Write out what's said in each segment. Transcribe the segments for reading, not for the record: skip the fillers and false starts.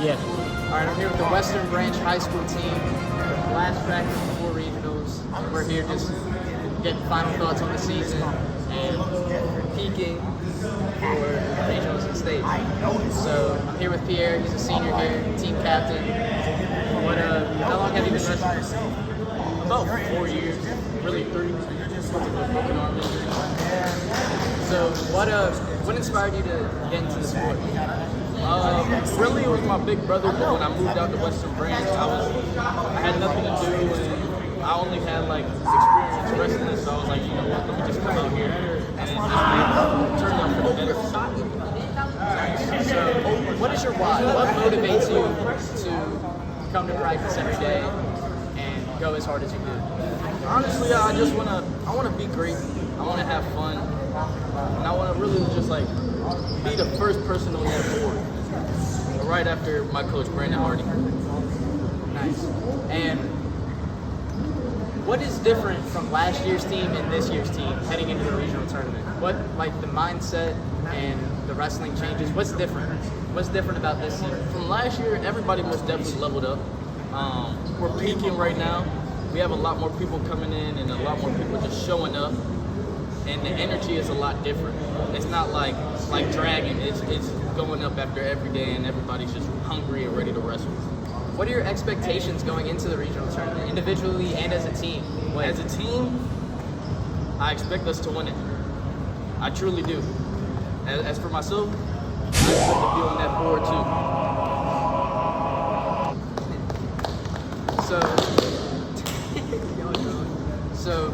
Yeah. All right, I'm here with the Western Branch High School team. Last practice before regionals. We're here just getting final thoughts on the season and peaking for regionals and state. So I'm here with Pierre. He's a senior here, team captain. How long have you been wrestling? About 4 years, really 3. Broken arm injury. So what inspired you to get into the sport? Really, it was my big brother, but when I moved out to Western Branch, I had nothing to do, and I only had like experience wrestling, so I was like, you know what, let me just come out here, and it just turned out for the better. So what is your why? What motivates you to come to practice every day and go as hard as you do? Honestly, I want to be great. I want to have fun, and I want to really just like be the first person on that board. Right after my coach Brandon Hardy. Nice. And what is different from last year's team and this year's team heading into the regional tournament? What, like the mindset and the wrestling changes? What's different? What's different about this season? From last year, everybody most definitely leveled up. We're peaking right now. We have a lot more people coming in and a lot more people just showing up. And the energy is a lot different. It's not like Dragon. It's going up after every day and everybody's just hungry and ready to wrestle. What are your expectations going into the regional tournament, individually and as a team? As a team, I expect us to win it. I truly do. As for myself, I expect to be on that board too. So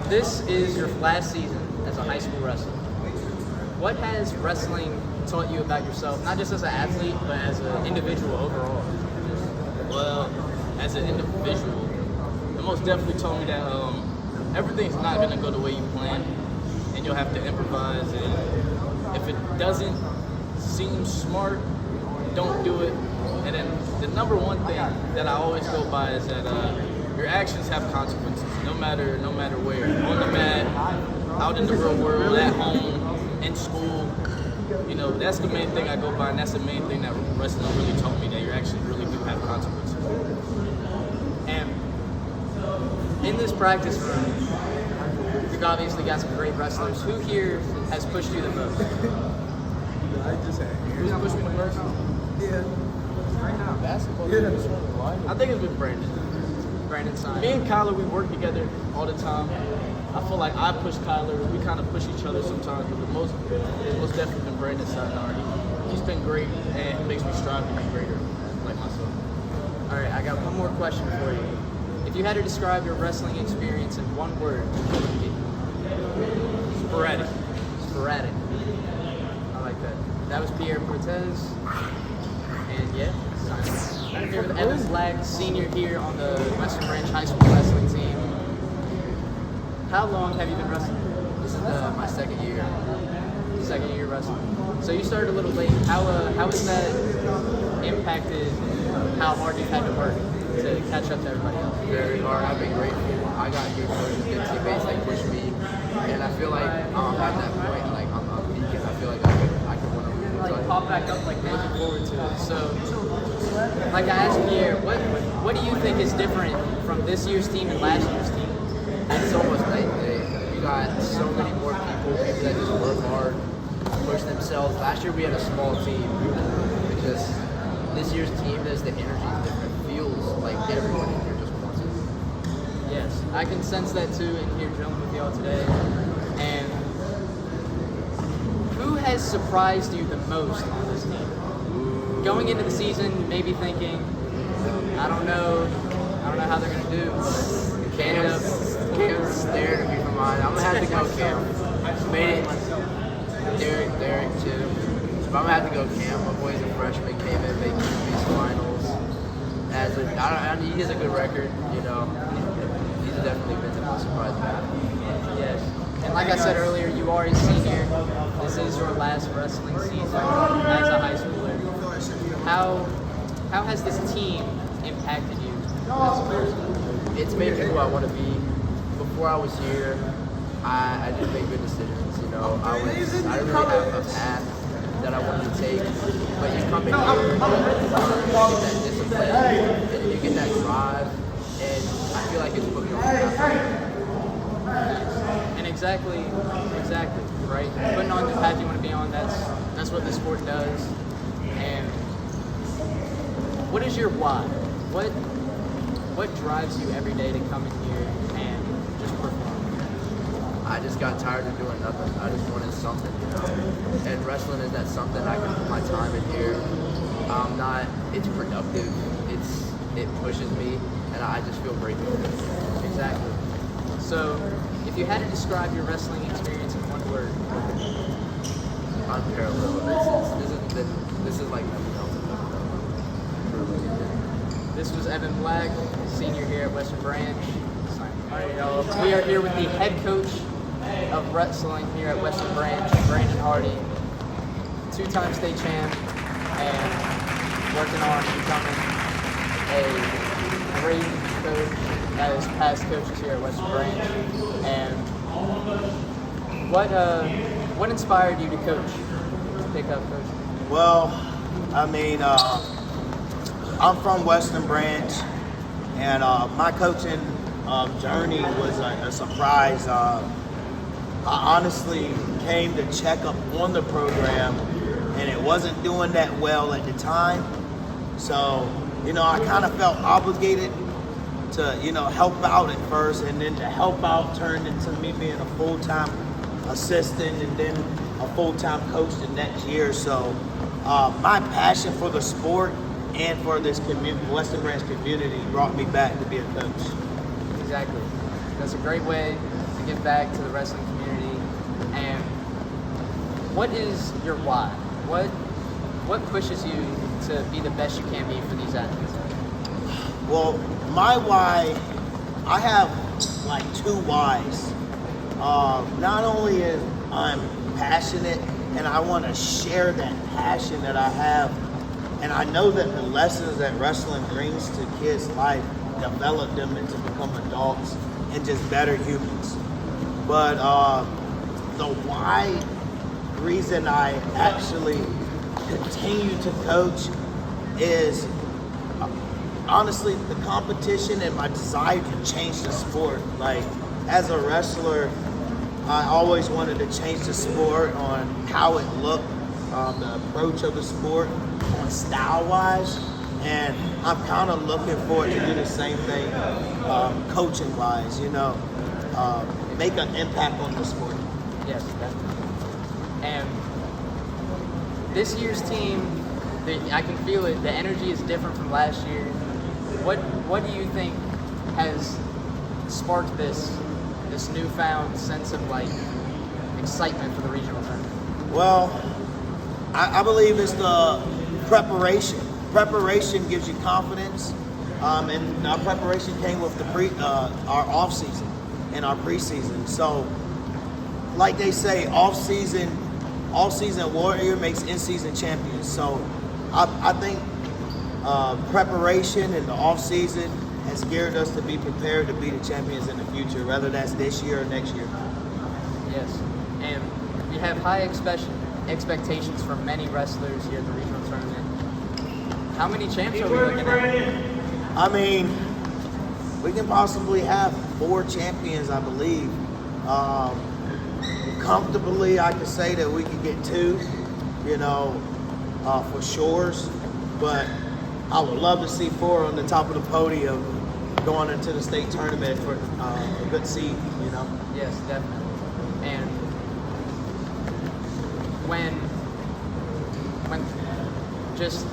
this is your last season as a high school wrestler. What has wrestling taught you about yourself, not just as an athlete, but as an individual overall? Well, as an individual, it most definitely taught me that everything's not going to go the way you plan, and you'll have to improvise. And if it doesn't seem smart, don't do it. And then the number one thing that I always go by is that your actions have consequences, no matter where. On the mat, out in the real world, at home, in school. You know, that's the main thing I go by, and that's the main thing that wrestling really taught me, that your actions really do have consequences. And in this practice room, you've obviously got some great wrestlers. Who here has pushed you the most? Who's pushed me the most? Right now. Basketball. I think it's been Brandon. Brandon Simon. Me and Kyler, we work together all the time. I feel like I push Kyler. We kind of push each other sometimes, but it's most definitely been Brandon Simon. He's been great, and he makes me strive to be greater, like myself. All right, I got one more question for you. If you had to describe your wrestling experience in one word, what would it be? Sporadic. Sporadic. I like that. That was Pierre Cortez. And yeah, Simon. I'm here with Evan Black, senior here on the Western Branch High School wrestling team. How long have you been wrestling? This is my second year. Second year wrestling. So you started a little late. How has that impacted how hard you've had to work to catch up to everybody else? Very hard. I've been grateful. I got good coaches, good teammates that push me, and I feel like at that point, like I'm peaking. I feel like I can win a regional Like title. pop back up, like looking forward to it. So, like I asked Pierre, what do you think is different from this year's team and last year's team? It's almost night and day. We got so many more people that just work hard, push themselves. Last year we had a small team. It's just this year's team, there's the energy is different. Feels like everyone in here just wants it. Yes, I can sense that too in here drilling with y'all today. And who has surprised you the most on this team? Going into the season, maybe thinking, I don't know how they're gonna do. Cam's staring at me from mine. I'm gonna have to go Cam. Made it. Derek too. But I'm gonna have to go Cam. My boy's a freshman, came in making these finals. He has a good record, you know. He's definitely been the most surprised man. Yes. And like I said earlier, you are a senior. This is your last wrestling season as a high schooler. How has this team impacted you as a person? It's made me who I want to be. Before I was here, I didn't make good decisions. You know, I didn't really have a path that I wanted to take. But you come in here, you get that discipline, and you get that drive, and I feel like it's put me on the path. And exactly, right? Putting on the path you want to be on, that's what the sport does. And what is your why? What drives you every day to come in here and just perform? I just got tired of doing nothing. I just wanted something, you know. And wrestling is that something. I can put my time in here. It's productive. It pushes me, and I just feel great doing it. Exactly. So, if you had to describe your wrestling experience in one word, Unparalleled. This is like nothing else I've ever done. this was Evan Black, senior here at Western Branch. All right, y'all. We are here with the head coach of wrestling here at Western Branch, Brandon Hardy, two-time state champ, and working on becoming a great coach as past coaches here at Western Branch. And what inspired you to coach, to pick up coaching? Well, I mean, I'm from Western Branch, and my coaching journey was a surprise. I honestly came to check up on the program, and it wasn't doing that well at the time. So, I kind of felt obligated to, help out at first, and then to help out turned into me being a full-time assistant and then a full-time coach the next year. So my passion for the sport and for this Western Branch community brought me back to be a coach. Exactly. That's a great way to give back to the wrestling community. And what is your why? What pushes you to be the best you can be for these athletes? Well, my why, I have like two whys. Not only is I'm passionate and I want to share that passion that I have, and I know that the lessons that wrestling brings to kids' life develop them into become adults and just better humans. But the why reason I actually continue to coach is honestly the competition and my desire to change the sport. Like, as a wrestler, I always wanted to change the sport on how it looked, the approach of the sport, on style-wise, and I'm kind of looking forward to do the same thing coaching-wise, make an impact on the sport. Yes, definitely. And this year's team, I can feel it, the energy is different from last year. What do you think has sparked this newfound sense of excitement for the regional tournament? Well, I believe it's the preparation. Preparation gives you confidence, and our preparation came with our off season and our preseason. So, like they say, off season warrior makes in season champions. So, I think preparation and the off season has geared us to be prepared to be the champions in the future, whether that's this year or next year. Yes, and we have high expectations for many wrestlers here at the regional tournament. How many champs are we looking at? I mean, we can possibly have 4 champions, I believe. Comfortably, I could say that we could get 2, for sure. But I would love to see 4 on the top of the podium going into the state tournament for a good seed, Yes, definitely. And when just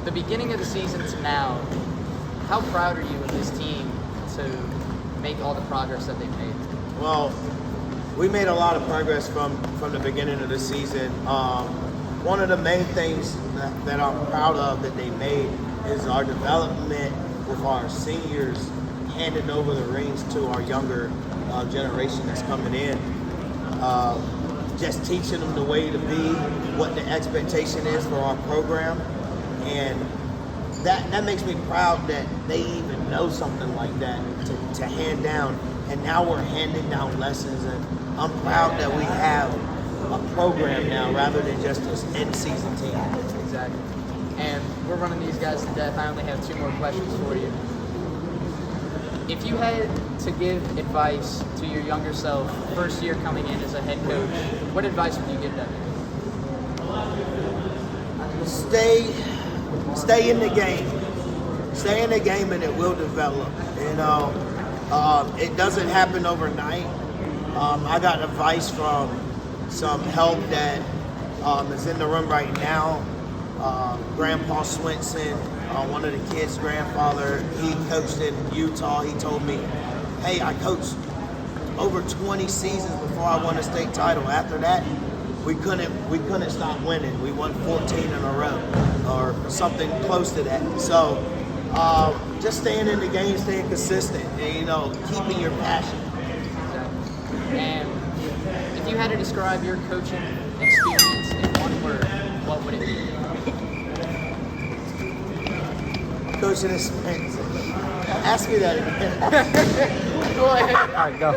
the beginning of the season to now, how proud are you of this team to make all the progress that they've made? Well, we made a lot of progress from the beginning of the season. One of the main things that I'm proud of that they made is our development with our seniors handing over the reins to our younger generation that's coming in. Just teaching them the way to be, what the expectation is for our program. And that makes me proud that they even know something like that to hand down. And now we're handing down lessons, and I'm proud that we have a program now rather than just an in-season team. Exactly. running these guys to death. I only have 2 more questions for you. If you had to give advice to your younger self, first year coming in as a head coach, what advice would you give them? Stay in the game. Stay in the game, and it will develop. You know, it doesn't happen overnight. I got advice from some help that is in the room right now. Grandpa Swinson, one of the kids' grandfather, he coached in Utah. He told me, hey, I coached over 20 seasons before I won a state title. After that, we couldn't stop winning. We won 14 in a row or something close to that. So just staying in the game, staying consistent, and, you know, keeping your passion. And if you had to describe your coaching experience in one word, what would it be? Coaching experience. Ask me that again. Go ahead. All right, go.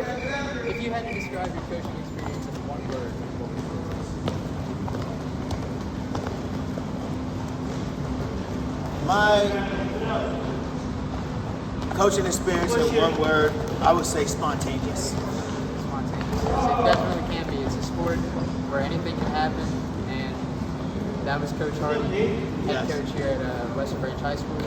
If you had to describe your coaching experience in one word, what would it be? My coaching experience in one word, I would say spontaneous. Spontaneous. It definitely can be. It's a sport where anything can happen, and that was Coach Hardy, head Yes. coach here at Western Branch High School.